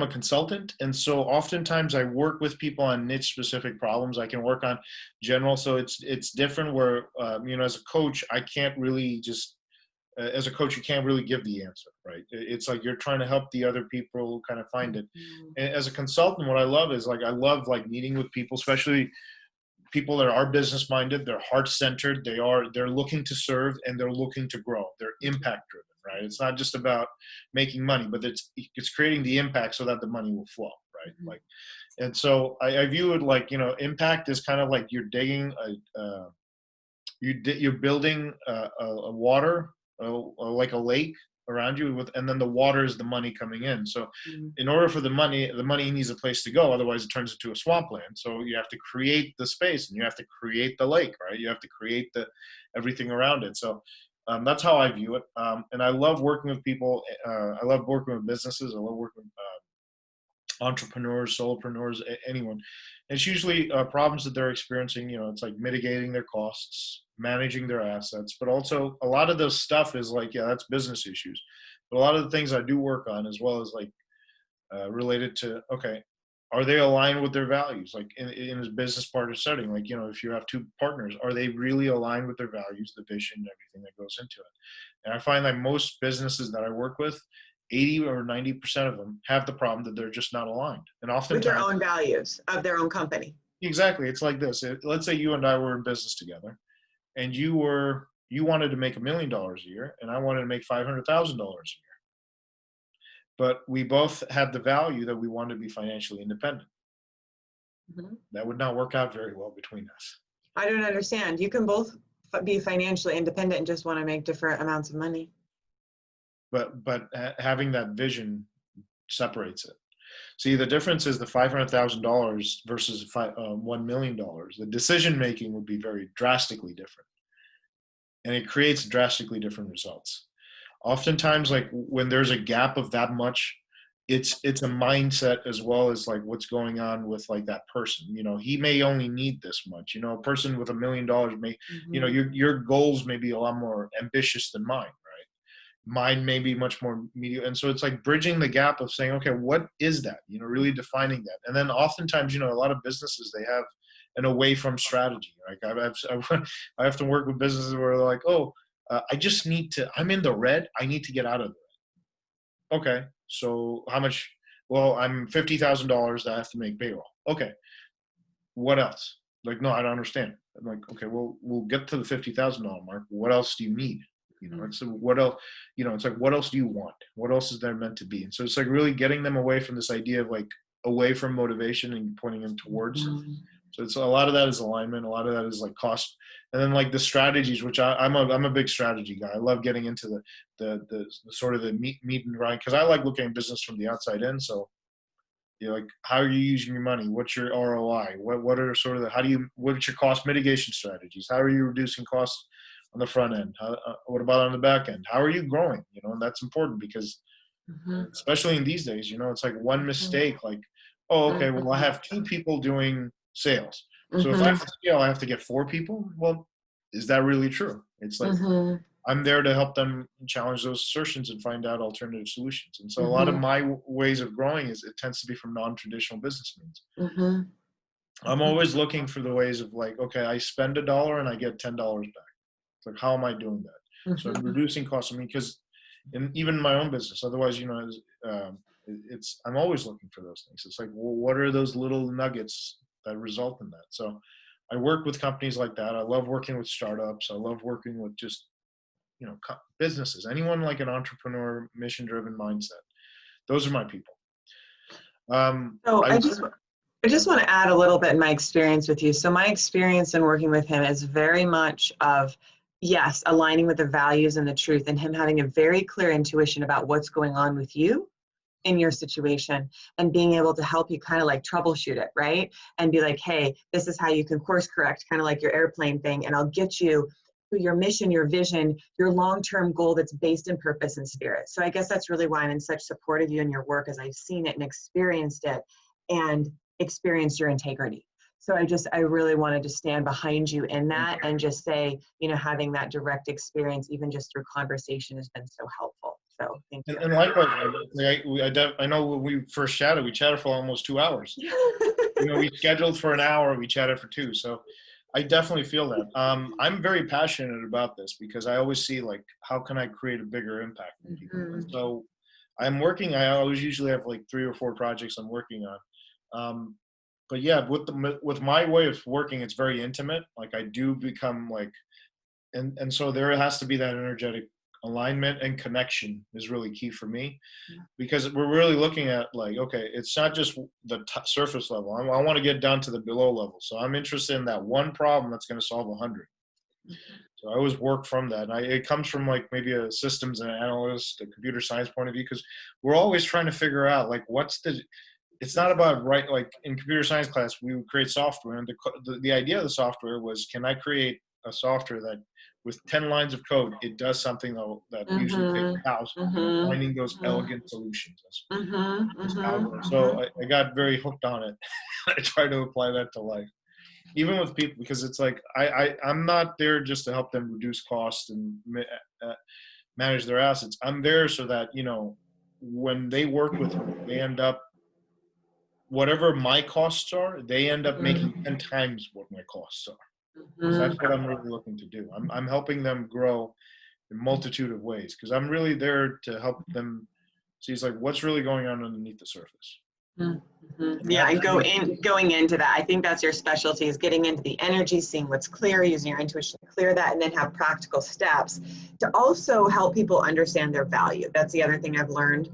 a consultant, and so oftentimes I work with people on niche specific problems. I can work on general, so it's different. Where as a coach, I can't really just as a coach, you can't really give the answer, right? It's like you're trying to help the other people kind of find it. Mhm. And as a consultant, what I love is like I love like meeting with people, especially people that are business minded, they're heart centered, they're looking to serve and they're looking to grow, they're impact driven, right? It's not just about making money, but it's creating the impact so that the money will flow, right? Mhm. Like, and so I view it like, impact is kind of like you're digging you're building a water, like a lake around you with, and then the water is the money coming in. So Mhm. in order for the money needs a place to go. Otherwise it turns into a swampland. So you have to create the space and you have to create the lake, right? You have to create everything around it. So that's how I view it. And I love working with people. I love working with businesses. I love working with entrepreneurs, solopreneurs, anyone. It's usually problems that they're experiencing. It's like mitigating their costs, managing their assets, but also a lot of the stuff is like, yeah, that's business issues. But a lot of the things I do work on, as well as like related to, okay, are they aligned with their values? Like in a business partner setting, like, if you have two partners, are they really aligned with their values, the vision, everything that goes into it? And I find that most businesses that I work with, 80 or 90% of them have the problem that they're just not aligned. And With their oftentimes, own values of their own company. exactly, it's like this. Let's say you and I were in business together and you wanted to make $1 million a year and I wanted to make $500,000 a year. But we both had the value that we wanted to be financially independent. Mhm. That would not work out very well between us. I don't understand. You can both be financially independent and just want to make different amounts of money. But having that vision separates it. See, the difference is the $500,000 versus $1 million. The decision making would be very drastically different, and it creates drastically different results. Oftentimes, like when there's a gap of that much, it's a mindset as well as like what's going on with like that person. He may only need this much. A person with $1 million may, Mhm. your goals may be a lot more ambitious than mine, right? Mine may be much more medium. And so it's like bridging the gap of saying, okay, what is that? Really defining that. And then oftentimes, a lot of businesses, they have an away from strategy. Like I have to work with businesses where they're like, oh, I'm in the red. I need to get out of there. Okay. So how much? Well, I'm $50,000 that I have to make payroll. Okay. What else? Like, no, I don't understand. I'm like, okay, well, we'll get to the $50,000 mark. What else do you need? It's what else, it's like, what else do you want? What else is there meant to be? And so it's like really getting them away from this idea of like away from motivation and pointing them towards. Mhm. So it's a lot of that is alignment. A lot of that is like cost, and then like the strategies, which I'm a big strategy guy. I love getting into the sort of the meat and grind because I like looking at business from the outside in. So like how are you using your money? What's your ROI? What are sort of what's your cost mitigation strategies? How are you reducing costs on the front end? What about on the back end? How are you growing? And that's important because Mhm. especially in these days, it's like one Mhm. mistake, like, oh, okay, well, I Mhm. have two people doing sales. So if I Mhm. have to scale, I have to get four people. Well, is that really true? It's like Mhm. I'm there to help them challenge those assertions and find out alternative solutions. And so a lot of Mhm. my ways of growing is it tends to be from non-traditional business means. Mhm. I'm always looking for the ways of like, okay, I spend $1 and I get $10 back. It's like, how am I doing that? So I'm Mhm. reducing costs. I mean, because in even my own business, otherwise, it's I'm always looking for those things. It's like, well, what are those little nuggets that result in that? So I work with companies like that. I love working with startups. I love working with just businesses. Anyone like an entrepreneur, mission-driven mindset. Those are my people. So I I yeah. just want to add a little bit in my experience with you. So my experience in working with him is very much of, yes, aligning with the values and the truth, and him having a very clear intuition about what's going on with you in your situation, and being able to help you kind of like troubleshoot it, right? And be like, hey, this is how you can course correct, kind of like your airplane thing, and I'll get you to your mission, your vision, your long-term goal that's based in purpose and spirit. So I guess that's really why I'm in such support of you and your work, as I've seen it and experienced it and experienced your integrity. So I really wanted to stand behind you in that and just say, having that direct experience, even just through conversation, has been so helpful. So thank you. And likewise, I know when we first chatted, we chatted for almost 2 hours. We scheduled for an hour, we chatted for 2. So I definitely feel that. I'm very passionate about this because I always see like, how can I create a bigger impact on people? And so I'm working. I always usually have like 3 or 4 projects I'm working on. But yeah, with my way of working, it's very intimate. Like I do become like, and so there has to be that energetic alignment, and connection is really key for me, because we're really looking at like, okay, it's not just the surface level. I want to get down to the below level. So I'm interested in that one problem that's going to solve 100. So I always work from that. And it comes from like maybe a systems and analyst, a computer science point of view, because we're always trying to figure out like it's not about, right, like in computer science class, we would create software, and the idea of the software was, can I create a software that with 10 lines of code, it does something that usually takes 1,000, finding those elegant solutions. So I got very hooked on it. I try to apply that to life, even with people, because it's like, I'm not there just to help them reduce costs and manage their assets. I'm there so that, when they work with me, they end up, whatever my costs are, they end up making 10 times what my costs are. So that's what I'm really looking to do. I'm helping them grow in a multitude of ways, because I'm really there to help them see, it's like, what's really going on underneath the surface. Yeah, and going into that, I think that's your specialty, is getting into the energy, seeing what's clear, using your intuition to clear that, and then have practical steps to also help people understand their value. That's the other thing I've learned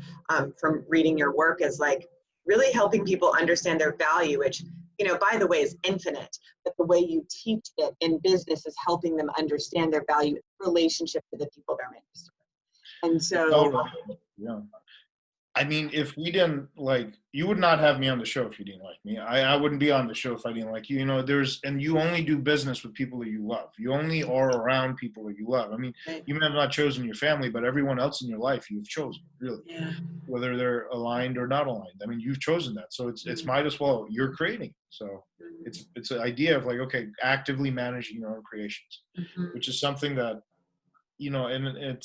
from reading your work, is like really helping people understand their value, which, by the way, is infinite. But the way you teach it in business is helping them understand their value in relationship to the people they're meant to serve. And so, Yeah. I mean, if we didn't like, you would not have me on the show if you didn't like me. I wouldn't be on the show if I didn't like you. And you only do business with people that you love. You only are around people that you love. I mean, you may have not chosen your family, but everyone else in your life you've chosen, really, whether they're aligned or not aligned. I mean, you've chosen that. So it's might as well, you're creating. So it's an idea of like, okay, actively managing your own creations, which is something that, and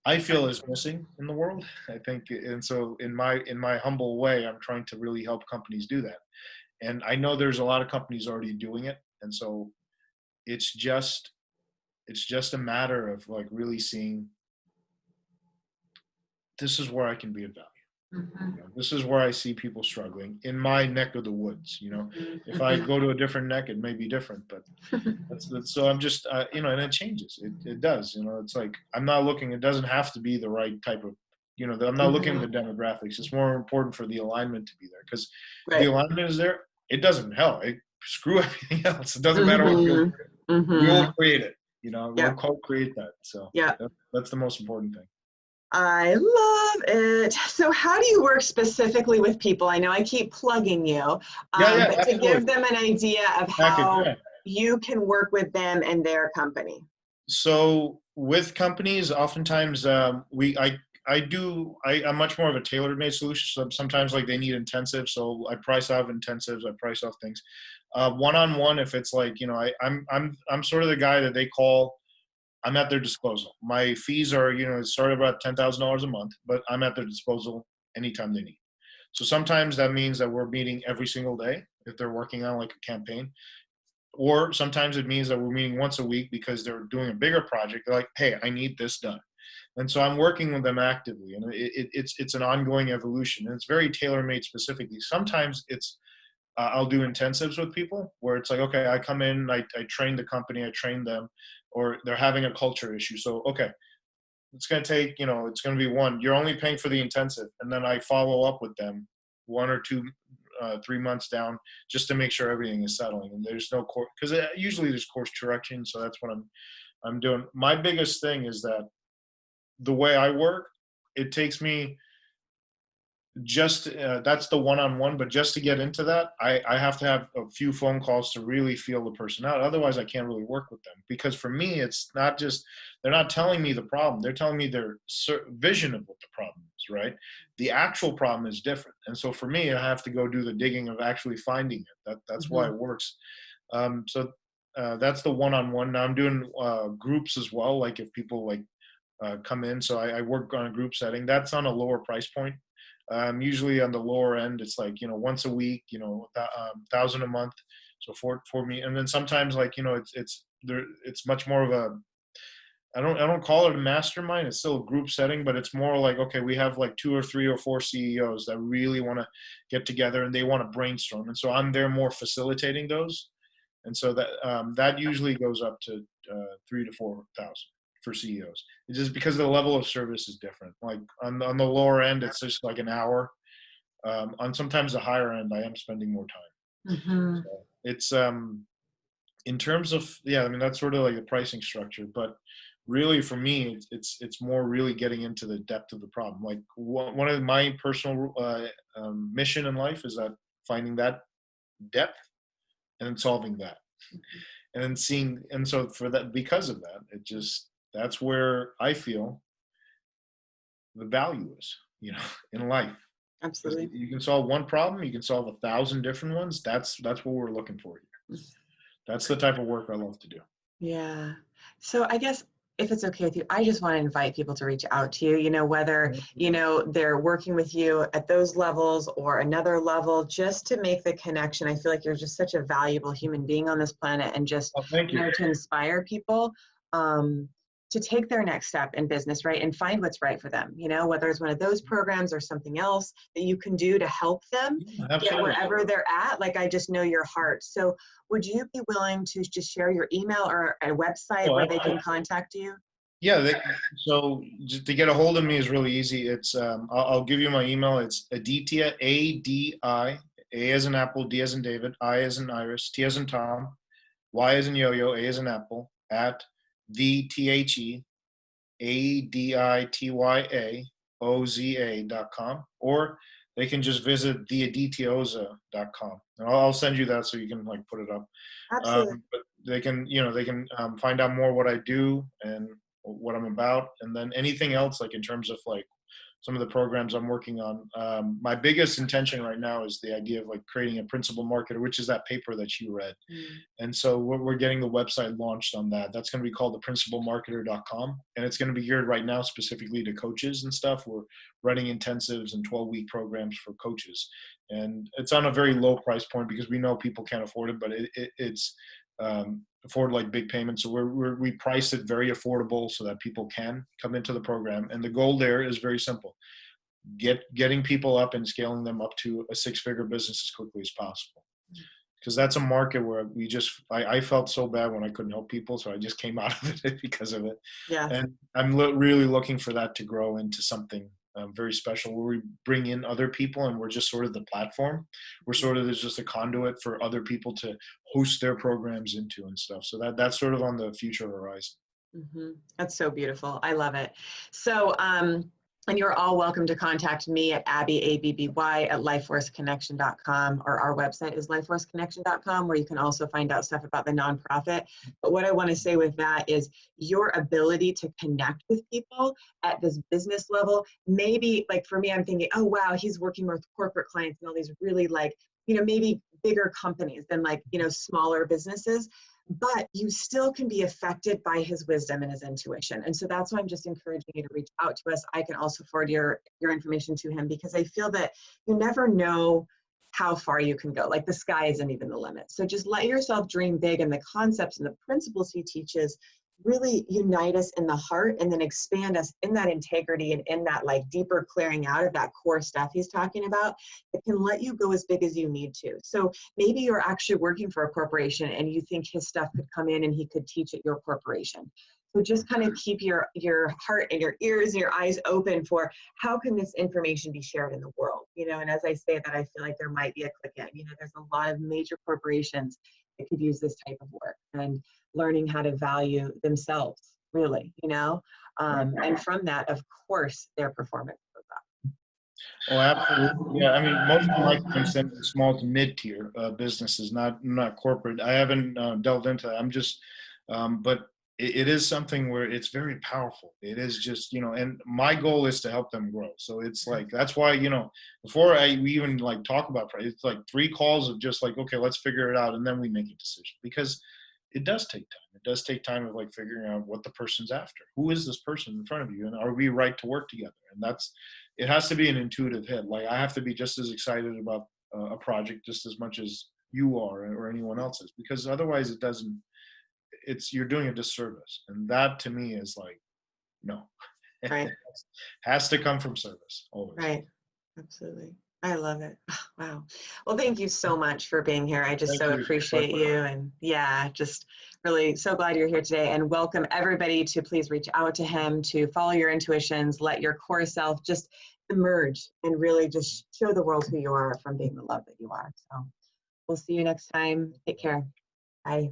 I feel is missing in the world, I think. And so in my humble way, I'm trying to really help companies do that. And I know there's a lot of companies already doing it. And so it's just a matter of like really seeing, this is where I can be of value. This is where I see people struggling in my neck of the woods. If I go to a different neck, it may be different, but that's so I'm just, and it changes. It does. It's like, I'm not looking. It doesn't have to be the right type of, I'm not looking at the demographics. It's more important for the alignment to be there, because the alignment is there. It doesn't help. Screw everything else. It doesn't matter what we'll create it. We'll co-create that. So that's the most important thing. I love it. So how do you work specifically with people? I know I keep plugging you, but to give them an idea of how you can work with them and their company. So with companies, oftentimes I'm much more of a tailor-made solution. So sometimes like they need intensive, so I price off intensives, I price off things. One-on-one, if it's like, I'm sort of the guy that they call. I'm at their disposal. My fees are, start about $10,000 a month, but I'm at their disposal anytime they need. So sometimes that means that we're meeting every single day if they're working on like a campaign, or sometimes it means that we're meeting once a week because they're doing a bigger project. They're like, hey, I need this done. And so I'm working with them actively, and it's an ongoing evolution, and it's very tailor-made specifically. Sometimes it's I'll do intensives with people where it's like, okay, I come in, I train the company, I train them, or they're having a culture issue. So, okay, it's going to take, it's going to be you're only paying for the intensive. And then I follow up with them 1 or 2, 3 months down just to make sure everything is settling. And there's no course, because usually there's course correction. So that's what I'm doing. My biggest thing is that the way I work, it takes me that's the one-on-one, but just to get into that, I have to have a few phone calls to really feel the person out. Otherwise I can't really work with them, because for me, it's not just, they're not telling me the problem, they're telling me their vision of what the problem is, right? The actual problem is different. And so for me, I have to go do the digging of actually finding it. That's why it works. That's the one-on-one. Now I'm doing groups as well, like if people like come in. So I work on a group setting. That's on a lower price point. Usually on the lower end, it's like, once a week, 1,000 a month. So for me, and then sometimes like, it's much more of a, I don't call it a mastermind. It's still a group setting, but it's more like, okay, we have like 2 or 3 or 4 CEOs that really want to get together and they want to brainstorm. And so I'm there more facilitating those. And so that usually goes up to 3 to 4,000 for CEOs. It's just because the level of service is different. Like on the lower end, it's just like an hour. On sometimes the higher end, I am spending more time. So it's in terms of, yeah, I mean, that's sort of like the pricing structure. But really, for me, it's more really getting into the depth of the problem. Like one of my personal mission in life is that finding that depth and then solving that, and then seeing. And so for that, because of that, that's where I feel the value is, in life. Absolutely. You can solve one problem, you can solve 1,000 different ones. That's what we're looking for here. That's the type of work I love to do. Yeah. So I guess if it's okay with you, I just want to invite people to reach out to you, whether, they're working with you at those levels or another level, just to make the connection. I feel like you're just such a valuable human being on this planet, and just, thank you. to inspire people to take their next step in business, right? And find what's right for them, whether it's one of those programs or something else that you can do to help them get wherever they're at. Like, I just know your heart. So would you be willing to just share your email or a website where they can contact you? Yeah. So to get a hold of me is really easy. It's I'll give you my email. It's Aditya, A-D-I, A as in apple, D as in David, I as in Iris, T as in Tom, Y as in yo-yo, A as in apple, at TheAdityaOza.com, or they can just visit theadityaoza.com. And I'll send you that so you can like put it up. Absolutely. But they can find out more what I do and what I'm about, and then anything else like in terms of like some of the programs I'm working on. My biggest intention right now is the idea of like creating a principal marketer, which is that paper that you read. And so we're getting the website launched on that. That's going to be called theprincipalmarketer.com. And it's going to be geared right now specifically to coaches and stuff. We're running intensives and 12-week programs for coaches. And it's on a very low price point because we know people can't afford it, but it's afford like big payments. So we priced it very affordable so that people can come into the program. And the goal there is very simple: getting people up and scaling them up to a 6-figure business as quickly as possible. Because that's a market where I felt so bad when I couldn't help people, so I just came out of it because of it. Yeah. And I'm really looking for that to grow into something very special, where we bring in other people and we're just sort of the platform. We're sort of just a conduit for other people to host their programs into and stuff. So that's sort of on the future horizon. That's so beautiful. I love it. So, and you're all welcome to contact me at Abby, A-B-B-Y, at lifeforceconnection.com, or our website is lifeforceconnection.com, where you can also find out stuff about the nonprofit. But what I want to say with that is your ability to connect with people at this business level. Maybe like for me, I'm thinking, oh, wow, he's working with corporate clients and all these really like, maybe bigger companies than like, smaller businesses. but you still can be affected by his wisdom and his intuition. And so that's why I'm just encouraging you to reach out to us. I can also forward your information to him, because I feel that you never know how far you can go. Like, the sky isn't even the limit. So just let yourself dream big, and the concepts and the principles he teaches really unite us in the heart, and then expand us in that integrity and in that like deeper clearing out of that core stuff he's talking about. It can let you go as big as you need to. So maybe you're actually working for a corporation and you think his stuff could come in and he could teach at your corporation. So just kind of keep your heart and your ears and your eyes open for how can this information be shared in the world, you know. And as I say that, I feel like there might be a click in, you know, there's a lot of major corporations that could use this type of work, and learning how to value themselves, really, you know. And from that, of course, their performance goes up. Oh, absolutely. Yeah, I mean, most of my clients are small to mid-tier businesses, not corporate. I haven't delved into that. I'm just, but it is something where it's very powerful. It is just, you know, and my goal is to help them grow. So it's like, that's why, you know, before we even like talk about price, it's like 3 calls of just like, okay, let's figure it out, and then we make a decision, because it does take time. It does take time of like figuring out what the person's after. Who is this person in front of you, and are we right to work together? And that's, it has to be an intuitive hit. Like, I have to be just as excited about a project just as much as you are, or anyone else is, because otherwise it doesn't, you're doing a disservice. And that to me is like, no, Right. has to come from service always. Right. Absolutely. I love it. Wow. Well, thank you so much for being here. I just so appreciate you. And yeah, just really so glad you're here today, and welcome everybody to please reach out to him, to follow your intuitions, let your core self just emerge and really just show the world who you are from being the love that you are. So we'll see you next time. Take care. Bye.